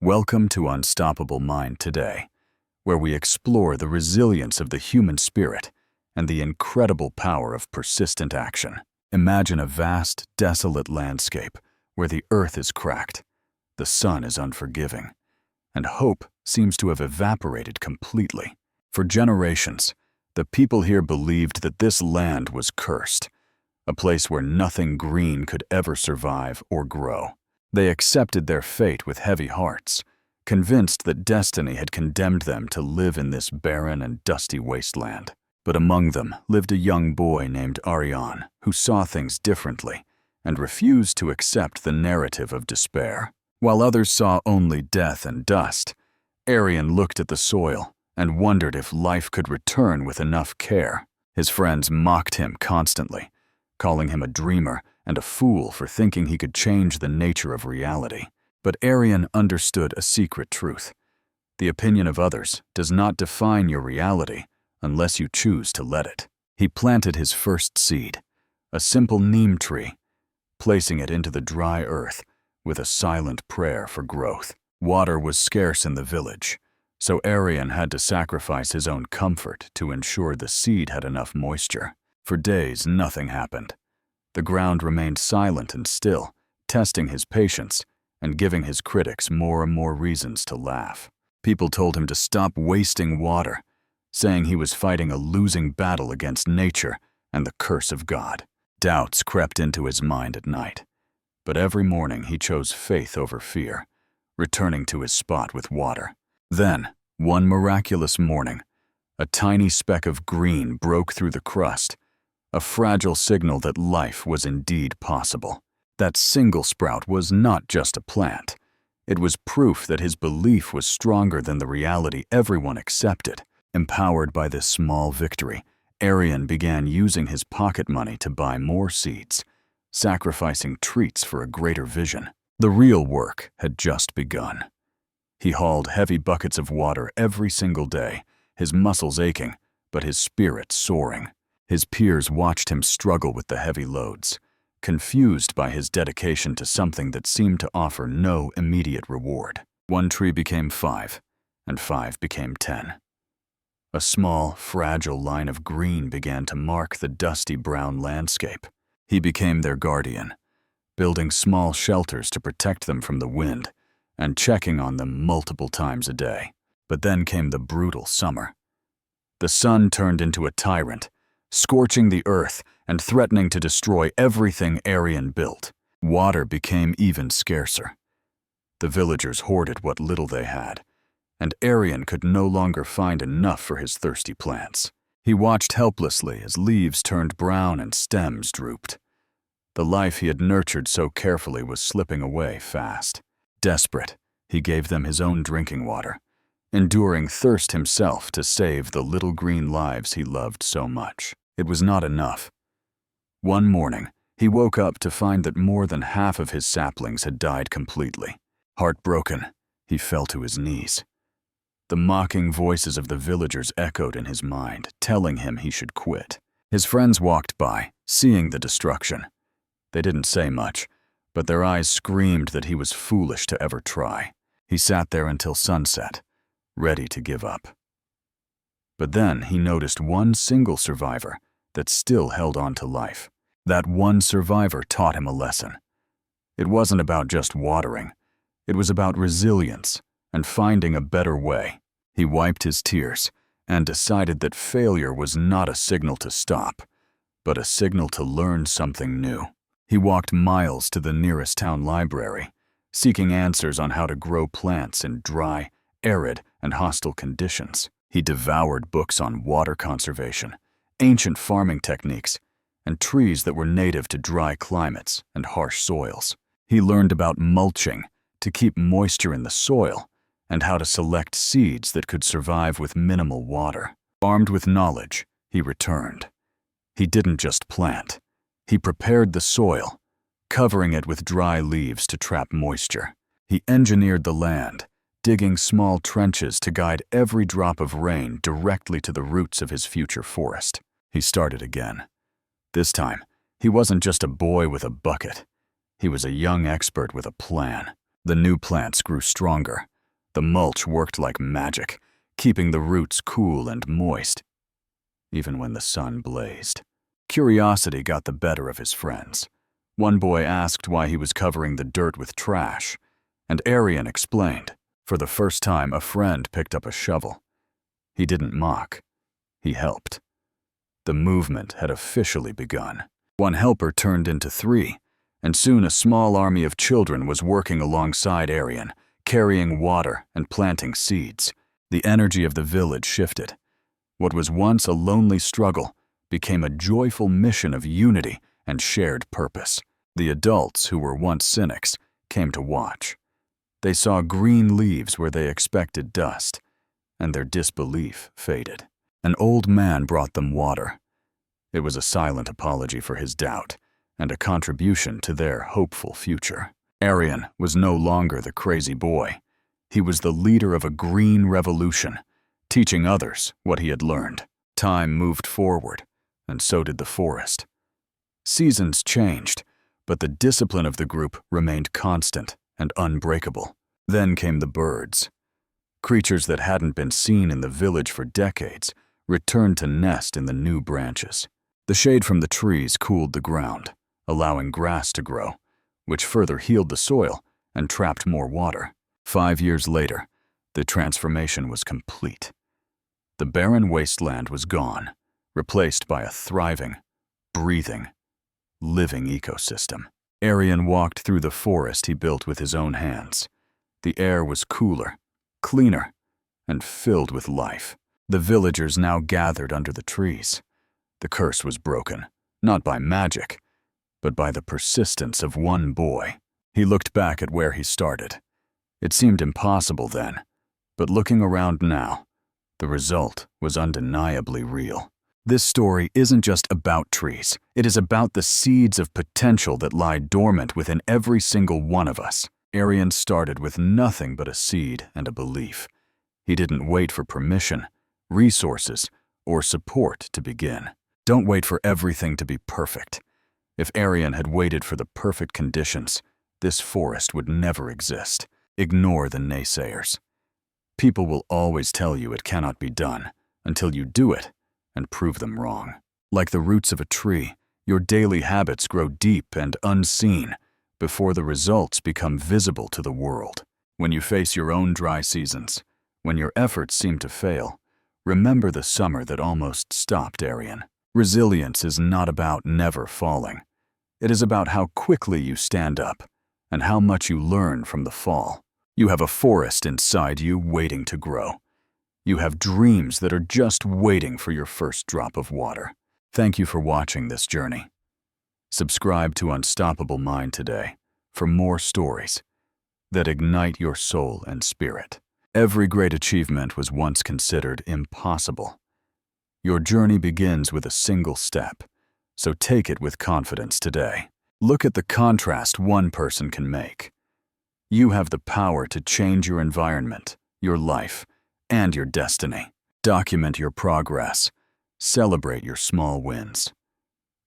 Welcome to Unstoppable Mind today, where we explore the resilience of the human spirit and the incredible power of persistent action. Imagine a vast, desolate landscape where the earth is cracked, the sun is unforgiving, and hope seems to have evaporated completely. For generations, the people here believed that this land was cursed, a place where nothing green could ever survive or grow. They accepted their fate with heavy hearts, convinced that destiny had condemned them to live in this barren and dusty wasteland. But among them lived a young boy named Aryan who saw things differently and refused to accept the narrative of despair. While others saw only death and dust, Aryan looked at the soil and wondered if life could return with enough care. His friends mocked him constantly, calling him a dreamer and a fool for thinking he could change the nature of reality. But Aryan understood a secret truth. The opinion of others does not define your reality unless you choose to let it. He planted his first seed, a simple neem tree, placing it into the dry earth with a silent prayer for growth. Water was scarce in the village, so Aryan had to sacrifice his own comfort to ensure the seed had enough moisture. For days, nothing happened. The ground remained silent and still, testing his patience and giving his critics more and more reasons to laugh. People told him to stop wasting water, saying he was fighting a losing battle against nature and the curse of God. Doubts crept into his mind at night, but every morning he chose faith over fear, returning to his spot with water. Then, one miraculous morning, a tiny speck of green broke through the crust, a fragile signal that life was indeed possible. That single sprout was not just a plant. It was proof that his belief was stronger than the reality everyone accepted. Empowered by this small victory, Aryan began using his pocket money to buy more seeds, sacrificing treats for a greater vision. The real work had just begun. He hauled heavy buckets of water every single day, his muscles aching, but his spirit soaring. His peers watched him struggle with the heavy loads, confused by his dedication to something that seemed to offer no immediate reward. One tree became 5, and 5 became 10. A small, fragile line of green began to mark the dusty brown landscape. He became their guardian, building small shelters to protect them from the wind and checking on them multiple times a day. But then came the brutal summer. The sun turned into a tyrant, scorching the earth and threatening to destroy everything Aryan built. Water became even scarcer. The villagers hoarded what little they had, and Aryan could no longer find enough for his thirsty plants. He watched helplessly as leaves turned brown and stems drooped. The life he had nurtured so carefully was slipping away fast. Desperate, he gave them his own drinking water, enduring thirst himself to save the little green lives he loved so much. It was not enough. One morning, he woke up to find that more than half of his saplings had died completely. Heartbroken, he fell to his knees. The mocking voices of the villagers echoed in his mind, telling him he should quit. His friends walked by, seeing the destruction. They didn't say much, but their eyes screamed that he was foolish to ever try. He sat there until sunset, ready to give up. But then he noticed one single survivor that still held on to life. That one survivor taught him a lesson. It wasn't about just watering. It was about resilience and finding a better way. He wiped his tears and decided that failure was not a signal to stop, but a signal to learn something new. He walked miles to the nearest town library, seeking answers on how to grow plants in dry, arid, and hostile conditions. He devoured books on water conservation, ancient farming techniques, and trees that were native to dry climates and harsh soils. He learned about mulching to keep moisture in the soil and how to select seeds that could survive with minimal water. Armed with knowledge, he returned. He didn't just plant. He prepared the soil, covering it with dry leaves to trap moisture. He engineered the land, digging small trenches to guide every drop of rain directly to the roots of his future forest. He started again. This time, he wasn't just a boy with a bucket. He was a young expert with a plan. The new plants grew stronger, The mulch worked like magic, keeping the roots cool and moist, even when the sun blazed. Curiosity got the better of his friends. One boy asked why he was covering the dirt with trash, and Aryan explained. For the first time, a friend picked up a shovel. He didn't mock. He helped. The movement had officially begun. One helper turned into 3, and soon a small army of children was working alongside Aryan, carrying water and planting seeds. The energy of the village shifted. What was once a lonely struggle became a joyful mission of unity and shared purpose. The adults, who were once cynics, came to watch. They saw green leaves where they expected dust, and their disbelief faded. An old man brought them water. It was a silent apology for his doubt, and a contribution to their hopeful future. Aryan was no longer the crazy boy. He was the leader of a green revolution, teaching others what he had learned. Time moved forward, and so did the forest. Seasons changed, but the discipline of the group remained constant and unbreakable. Then came the birds. Creatures that hadn't been seen in the village for decades returned to nest in the new branches. The shade from the trees cooled the ground, allowing grass to grow, which further healed the soil and trapped more water. 5 years later, the transformation was complete. The barren wasteland was gone, replaced by a thriving, breathing, living ecosystem. Aryan walked through the forest he built with his own hands. The air was cooler, cleaner, and filled with life. The villagers now gathered under the trees. The curse was broken, not by magic, but by the persistence of one boy. He looked back at where he started. It seemed impossible then, but looking around now, the result was undeniably real. This story isn't just about trees. It is about the seeds of potential that lie dormant within every single one of us. Aryan started with nothing but a seed and a belief. He didn't wait for permission, resources, or support to begin. Don't wait for everything to be perfect. If Aryan had waited for the perfect conditions, this forest would never exist. Ignore the naysayers. People will always tell you it cannot be done until you do it and prove them wrong. Like the roots of a tree, your daily habits grow deep and unseen before the results become visible to the world. When you face your own dry seasons, when your efforts seem to fail, remember the summer that almost stopped Aryan. Resilience is not about never falling. It is about how quickly you stand up and how much you learn from the fall. You have a forest inside you waiting to grow. You have dreams that are just waiting for your first drop of water. Thank you for watching this journey. Subscribe to Unstoppable Mind today for more stories that ignite your soul and spirit. Every great achievement was once considered impossible. Your journey begins with a single step, so take it with confidence today. Look at the contrast one person can make. You have the power to change your environment, your life, and your destiny. Document your progress. Celebrate your small wins.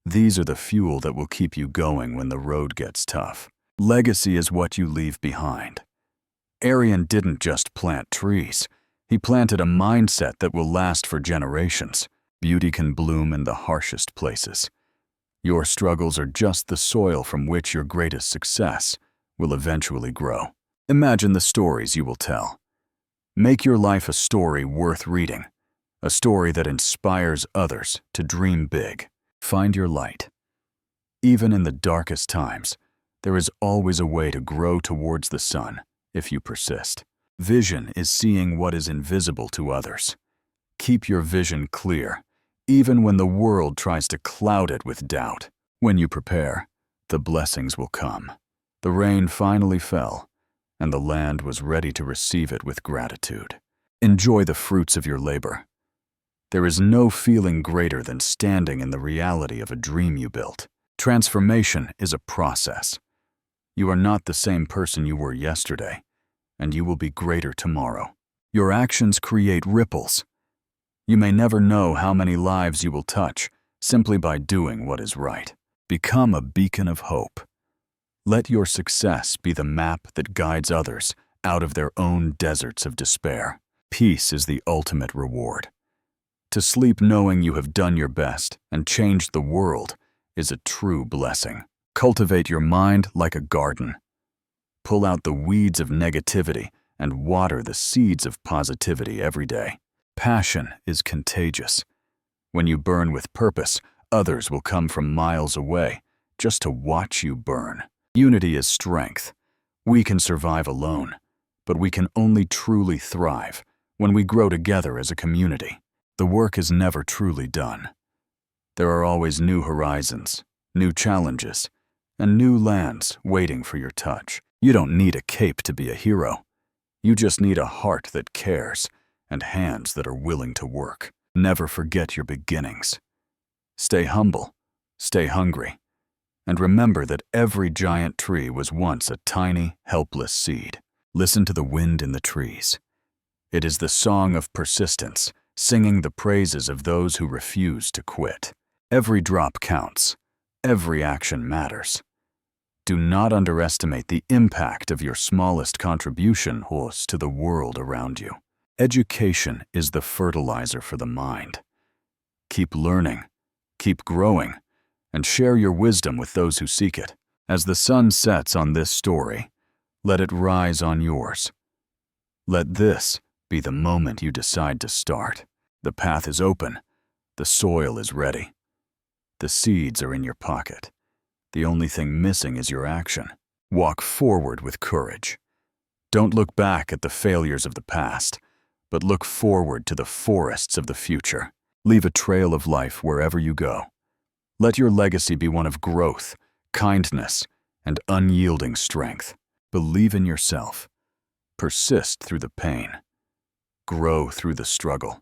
These are the fuel that will keep you going when the road gets tough. Legacy is what you leave behind. Aryan didn't just plant trees. He planted a mindset that will last for generations. Beauty can bloom in the harshest places. Your struggles are just the soil from which your greatest success will eventually grow. Imagine the stories you will tell. Make your life a story worth reading, a story that inspires others to dream big. Find your light. Even in the darkest times, there is always a way to grow towards the sun if you persist. Vision is seeing what is invisible to others. Keep your vision clear, even when the world tries to cloud it with doubt. When you prepare, the blessings will come. The rain finally fell, and the land was ready to receive it with gratitude. Enjoy the fruits of your labor. There is no feeling greater than standing in the reality of a dream you built. Transformation is a process. You are not the same person you were yesterday, and you will be greater tomorrow. Your actions create ripples. You may never know how many lives you will touch simply by doing what is right. Become a beacon of hope. Let your success be the map that guides others out of their own deserts of despair. Peace is the ultimate reward. To sleep knowing you have done your best and changed the world is a true blessing. Cultivate your mind like a garden. Pull out the weeds of negativity and water the seeds of positivity every day. Passion is contagious. When you burn with purpose, others will come from miles away just to watch you burn. Unity is strength. We can survive alone, but we can only truly thrive when we grow together as a community. The work is never truly done. There are always new horizons, new challenges, and new lands waiting for your touch. You don't need a cape to be a hero. You just need a heart that cares and hands that are willing to work. Never forget your beginnings. Stay humble, stay hungry, and remember that every giant tree was once a tiny, helpless seed. Listen to the wind in the trees. It is the song of persistence, singing the praises of those who refuse to quit. Every drop counts. Every action matters. Do not underestimate the impact of your smallest contribution to the world around you. Education is the fertilizer for the mind. Keep learning, keep growing, and share your wisdom with those who seek it. As the sun sets on this story, let it rise on yours. Let this be the moment you decide to start. The path is open. The soil is ready. The seeds are in your pocket. The only thing missing is your action. Walk forward with courage. Don't look back at the failures of the past, but look forward to the forests of the future. Leave a trail of life wherever you go. Let your legacy be one of growth, kindness, and unyielding strength. Believe in yourself. Persist through the pain. Grow through the struggle.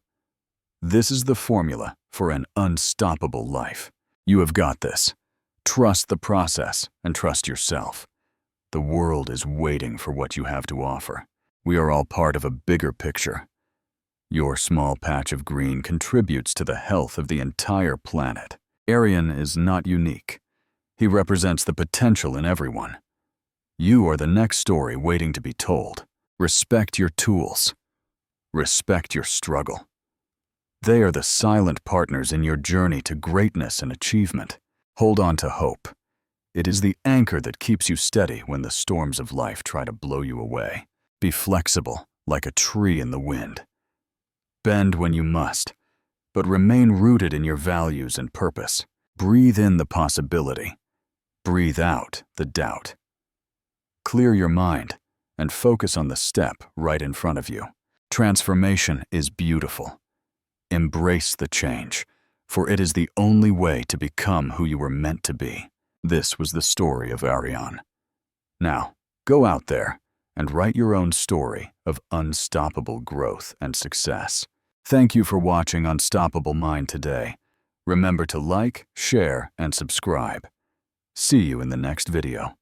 This is the formula for an unstoppable life. You have got this. Trust the process and trust yourself. The world is waiting for what you have to offer. We are all part of a bigger picture. Your small patch of green contributes to the health of the entire planet. Aryan is not unique. He represents the potential in everyone. You are the next story waiting to be told. Respect your tools. Respect your struggle. They are the silent partners in your journey to greatness and achievement. Hold on to hope. It is the anchor that keeps you steady when the storms of life try to blow you away. Be flexible, like a tree in the wind. Bend when you must, but remain rooted in your values and purpose. Breathe in the possibility. Breathe out the doubt. Clear your mind and focus on the step right in front of you. Transformation is beautiful. Embrace the change, for it is the only way to become who you were meant to be. This was the story of Aryan. Now, go out there and write your own story of unstoppable growth and success. Thank you for watching Unstoppable Mind today. Remember to like, share, and subscribe. See you in the next video.